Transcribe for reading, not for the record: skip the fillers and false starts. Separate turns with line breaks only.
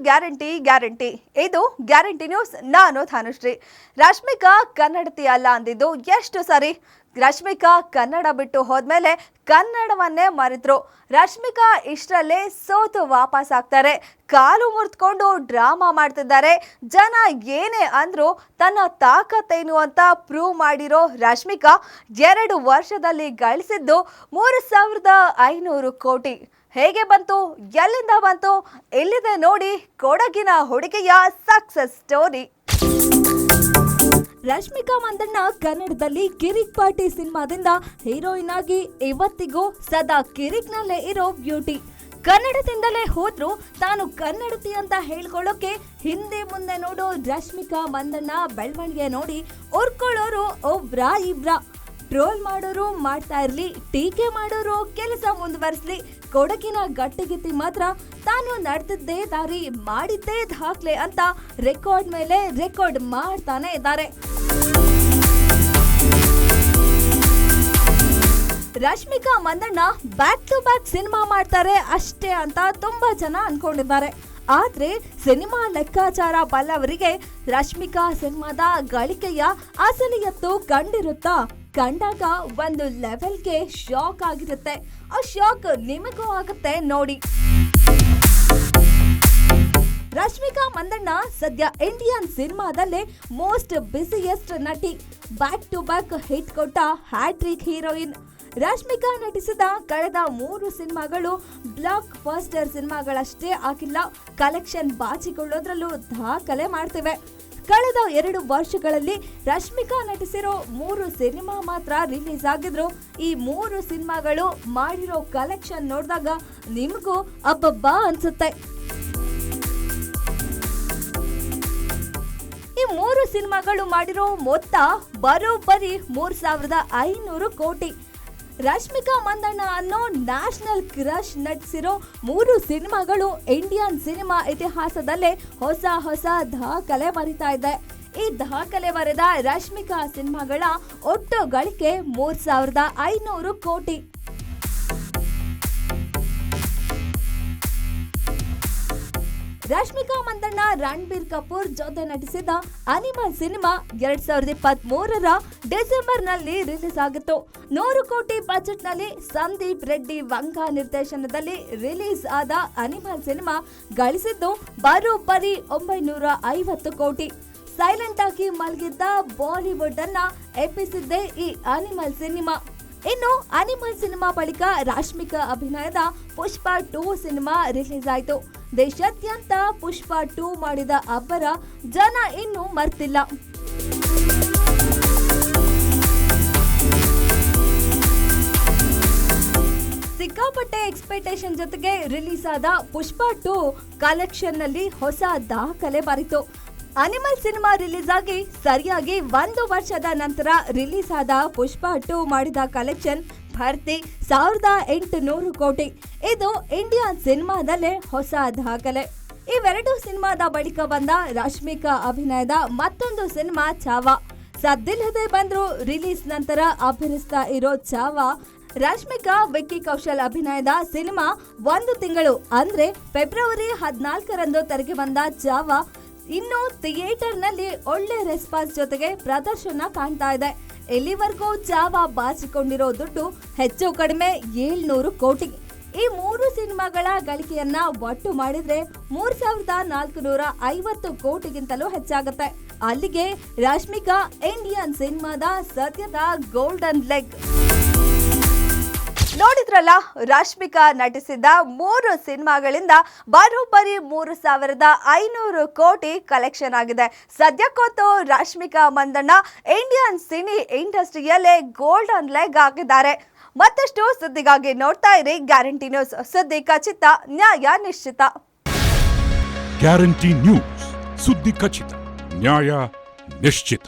Guarantee guarantee. ಇದು guarantee news. ನಾನು ಧಾನುಶ್ರೀ. ರಶ್ಮಿಕಾ ಕನ್ನಡತಿ ಅಲ್ಲ ಅಂದಿದ್ದು ಎಷ್ಟು ಸರಿ? ರಶ್ಮಿಕಾ ಕನ್ನಡ ಬಿಟ್ಟು ಹೋದ್ಮೇಲೆ ಕನ್ನಡವನ್ನೇ ಮರೆತರು. ರಶ್ಮಿಕಾ ಇಷ್ಟರಲ್ಲೇ ಸೋತು ವಾಪಸ್ ಆಗ್ತಾರೆ. ಕಾಲು ಮುರಿದುಕೊಂಡು ಡ್ರಾಮಾ ಮಾಡ್ತಿದ್ದಾರೆ. ಜನ ಏನೇ ಅಂದ್ರು ತನ್ನ ತಾಕತ್ತೇನು ಅಂತ ಪ್ರೂವ್ ಮಾಡಿರೋ ರಶ್ಮಿಕಾ 2 ವರ್ಷದಲ್ಲಿ ಗಳಿಸಿದ್ದು 3,500 ಕೋಟಿ. ಹೇಗೆ ಬಂತು, ಎಲ್ಲಿಂದ ಬಂತು, ಎಲ್ಲಿದೆ ನೋಡಿ ಕೊಡಗಿನ ಹುಡುಗಿಯ ಸಕ್ಸಸ್ ಸ್ಟೋರಿ. ರಶ್ಮಿಕಾ ಮಂದಣ್ಣ ಕನ್ನಡದಲ್ಲಿ ಕಿರಿಕ್ ಪಾರ್ಟಿ ಸಿನಿಮಾದಿಂದ ಹೀರೋಯಿನ್ ಆಗಿ ಇವತ್ತಿಗೂ ಸದಾ ಕಿರಿಕ್ನಲ್ಲೇ ಇರೋ ಬ್ಯೂಟಿ. ಕನ್ನಡದಿಂದಲೇ ಹೋದ್ರು ತಾನು ಕನ್ನಡತಿ ಅಂತ ಹೇಳ್ಕೊಳ್ಳೋಕೆ ಹಿಂದೆ ಮುಂದೆ ನೋಡೋ ರಶ್ಮಿಕಾ ಮಂದಣ್ಣ ಬೆಳವಣಿಗೆ ನೋಡಿ ಉರ್ಕೊಳ್ಳೋರು ಇಬ್ರ. ಟ್ರೋಲ್ ಮಾಡೋರು ಮಾಡ್ತಾ ಇರ್ಲಿ, ಟೀಕೆ ಮಾಡೋರು ಕೆಲಸ ಮುಂದುವರಿಸ್ಲಿ, ಕೊಡಗಿನ ಗಟ್ಟಿಗಿತ್ತಿ ಮಾತ್ರ ತಾನು ನಡೆದಿದ್ದೇ ದಾರಿ, ಮಾಡಿದ್ದೇ ದಾಖಲೆ ಅಂತ ರೆಕಾರ್ಡ್ ಮೇಲೆ ರೆಕಾರ್ಡ್ ಮಾಡ್ತಾನೆ ಇದ್ದಾರೆ. Rashmika Mandanna back to back cinema ಮಾಡ್ತಾರೆ ಅಷ್ಟೇ ಅಂತ ತುಂಬಾ ಜನ ಅನ್ಕೊಂಡಿದ್ದಾರೆ. ಆದ್ರೆ ಸಿನಿಮಾ ಲೆಕ್ಕಾಚಾರ ಬಲ್ಲವರಿಗೆ ರಶ್ಮಿಕಾ ಸಿನಿಮಾದ ಗಳಿಕೆಯ ಅಸಲಿಯತ್ತು ಕಂಡಾಗ ಒಂದು ಲೆವೆಲ್ಗೆ ಶಾಕ್ ಆಗಿರುತ್ತೆ. ಆ ಶಾಕ್ ನಿಮಗೂ ಆಗುತ್ತೆ ನೋಡಿ. ರಶ್ಮಿಕಾ ಮಂದಣ್ಣ ಸದ್ಯ ಇಂಡಿಯನ್ ಸಿನಿಮಾದಲ್ಲೇ ಮೋಸ್ಟ್ ಬಿಸಿಯೆಸ್ಟ್ ನಟಿ. ಬ್ಯಾಕ್ ಟು ಬ್ಯಾಕ್ ಹಿಟ್ ಕೊಟ್ಟ ಹ್ಯಾಟ್ರಿಕ್ ಹೀರೋಯಿನ್. ರಶ್ಮಿಕಾ ನಟಿಸಿದ ಕಳೆದ 3 ಸಿನಿಮಾಗಳು ಬ್ಲಾಕ್ ಬಸ್ಟರ್ ಸಿನಿಮಾಗಳಷ್ಟೇ ಆಗಿಲ್ಲ, ಕಲೆಕ್ಷನ್ ಬಾಚಿಕೊಳ್ಳೋದ್ರಲ್ಲೂ ದಾಖಲೆ ಮಾಡ್ತಿವೆ. ಕಳೆದ 2 ವರ್ಷಗಳಲ್ಲಿ ರಶ್ಮಿಕಾ ನಟಿಸಿರೋ 3 ಸಿನಿಮಾ ಮಾತ್ರ ರಿಲೀಸ್ ಆಗಿದ್ರು. ಈ 3 ಸಿನಿಮಾಗಳು ಮಾಡಿರೋ ಕಲೆಕ್ಷನ್ ನೋಡಿದಾಗ ನಿಮಗೂ ಅಬ್ಬಬ್ಬಾ ಅನ್ಸುತ್ತೆ. ಈ 3 ಸಿನಿಮಾಗಳು ಮಾಡಿರೋ ಮೊತ್ತ ಬರೋಬ್ಬರಿ 3,500 ಕೋಟಿ. ರಶ್ಮಿಕಾ ಮಂದಣ್ಣ ಅನ್ನೋ ನ್ಯಾಷನಲ್ ಕ್ರಶ್ ನಟಿಸಿರೋ 3 ಸಿನಿಮಾಗಳು ಇಂಡಿಯನ್ ಸಿನಿಮಾ ಇತಿಹಾಸದಲ್ಲೇ ಹೊಸ ದಾಖಲೆ ಬರಿತಾ ಇದೆ. ಈ ದಾಖಲೆ ಬರೆದ ರಶ್ಮಿಕಾ ಸಿನಿಮಾಗಳ ಒಟ್ಟು ಗಳಿಕೆ 3,500 ಕೋಟಿ. ರಶ್ಮಿಕಾ ಮಂದಣ್ಣ ರಣಬೀರ್ ಕಪೂರ್ ಜೊತೆ ನಟಿಸಿದ ಅನಿಮಲ್ ಸಿನಿಮಾ 2023ರ ಡಿಸೆಂಬರ್ ನಲ್ಲಿ ರಿಲೀಸ್ ಆಗಿತ್ತು. 100 ಕೋಟಿ ಬಜೆಟ್ ನಲ್ಲಿ ಸಂದೀಪ್ ರೆಡ್ಡಿ ವಂಗ ನಿರ್ದೇಶನದಲ್ಲಿ ರಿಲೀಸ್ ಆದ ಅನಿಮಲ್ ಸಿನಿಮಾ ಗಳಿಸಿದ್ದು ಬರೋಬ್ಬರಿ 950 ಕೋಟಿ. ಸೈಲೆಂಟ್ ಆಗಿ ಮಲಗಿದ್ದ ಬಾಲಿವುಡ್ ಅನ್ನ ಎಬ್ಬಿಸಿದ್ದೇ ಈ ಅನಿಮಲ್ ಸಿನಿಮಾ. ಇನ್ನು ಅನಿಮಲ್ ಸಿನಿಮಾ ಬಳಿಕ ರಶ್ಮಿಕಾ ಅಭಿನಯದ ಪುಷ್ಪ 2 ಸಿನಿಮಾ ರಿಲೀಸ್ ಆಯಿತು. ದೇಶಾದ್ಯಂತ ಪುಷ್ಪ 2 ಮಾಡಿದ ಅಬ್ಬರ ಜನ ಇನ್ನೂ ಮರ್ತಿಲ್ಲ. ಸಿಕ್ಕಾಪಟ್ಟೆ ಎಕ್ಸ್ಪೆಕ್ಟೇಷನ್ ಜೊತೆಗೆ ರಿಲೀಸ್ ಆದ ಪುಷ್ಪ 2 ಕಲೆಕ್ಷನ್ ನಲ್ಲಿ ಹೊಸ ದಾಖಲೆ ಬರಿತು. ಅನಿಮಲ್ ಸಿನಿಮಾ ರಿಲೀಸ್ ಆಗಿ ಸರಿಯಾಗಿ 1 ವರ್ಷದ ನಂತರ ರಿಲೀಸ್ ಆದ ಪುಷ್ಪ 2 ಮಾಡಿದ ಕಲೆಕ್ಷನ್ ಭರ್ತಿ 1,800 ಕೋಟಿ. ಇದು ಇಂಡಿಯನ್ ಸಿನಿಮಾದಲ್ಲೇ ಹೊಸ ದಾಖಲೆ. ಇವೆರಡು ಸಿನಿಮಾದ ಬಳಿಕ ಬಂದ ರಶ್ಮಿಕಾ ಅಭಿನಯದ ಮತ್ತೊಂದು ಸಿನಿಮಾ ಚಾವಾ. ಸದ್ದಿಲ್ಲದೆ ಬಂದ್ರು ರಿಲೀಸ್ ನಂತರ ಅಭಿನಯಿಸ್ತಾ ಇರೋ ಚಾವಾ. ರಶ್ಮಿಕಾ ವಿಕ್ಕಿ ಕೌಶಲ್ ಅಭಿನಯದ ಸಿನಿಮಾ 1 ತಿಂಗಳು ಅಂದ್ರೆ ಫೆಬ್ರವರಿ 14ರಂದು ತೆರೆಗೆ ಬಂದ ಚಾವಾ ಇನ್ನು ಥಿಯೇಟರ್ ನಲ್ಲಿ ಒಳ್ಳೆ ರೆಸ್ಪಾನ್ಸ್ ಜೊತೆಗೆ ಪ್ರದರ್ಶನ ಕಾಣ್ತಾ ಇದೆ. ಇಲ್ಲಿವರೆಗೂ ಚಾವಾ ಬಾಚಿಕೊಂಡಿರೋ ದುಡ್ಡು ಹೆಚ್ಚು ಕಡಿಮೆ 700 ಕೋಟಿ. ಈ 3 ಸಿನಿಮಾಗಳ ಗಳಿಕೆಯನ್ನ ಒಟ್ಟು ಮಾಡಿದ್ರೆ 3,450 ಕೋಟಿಗಿಂತಲೂ ಹೆಚ್ಚಾಗುತ್ತೆ. ಅಲ್ಲಿಗೆ ರಶ್ಮಿಕಾ ಇಂಡಿಯನ್ ಸಿನಿಮಾದ ಸದ್ಯದ ಗೋಲ್ಡನ್ ಲೆಗ್. ನೋಡಿದ್ರಲ್ಲ, ರಶ್ಮಿಕಾ ನಟಿಸಿದ 3 ಸಿನಿಮಾಗಳಿಂದ ಬರೋಬ್ಬರಿ 3,500 ಕೋಟಿ ಕಲೆಕ್ಷನ್ ಆಗಿದೆ. ಸದ್ಯಕ್ಕಂತೂ ರಶ್ಮಿಕಾ ಮಂದಣ್ಣ ಇಂಡಿಯನ್ ಸಿನಿ ಇಂಡಸ್ಟ್ರಿಯಲ್ಲೇ ಗೋಲ್ಡನ್ ಲೆಗ್ ಆಗಿದ್ದಾರೆ. ಮತ್ತಷ್ಟು ಸುದ್ದಿಗಾಗಿ ನೋಡ್ತಾ ಇರಿ ಗ್ಯಾರಂಟಿ ನ್ಯೂಸ್. ಸುದ್ದಿ ಖಚಿತ, ನ್ಯಾಯ ನಿಶ್ಚಿತ.
ಗ್ಯಾರಂಟಿ ನ್ಯೂಸ್, ಸುದ್ದಿ ಖಚಿತ, ನ್ಯಾಯ ನಿಶ್ಚಿತ.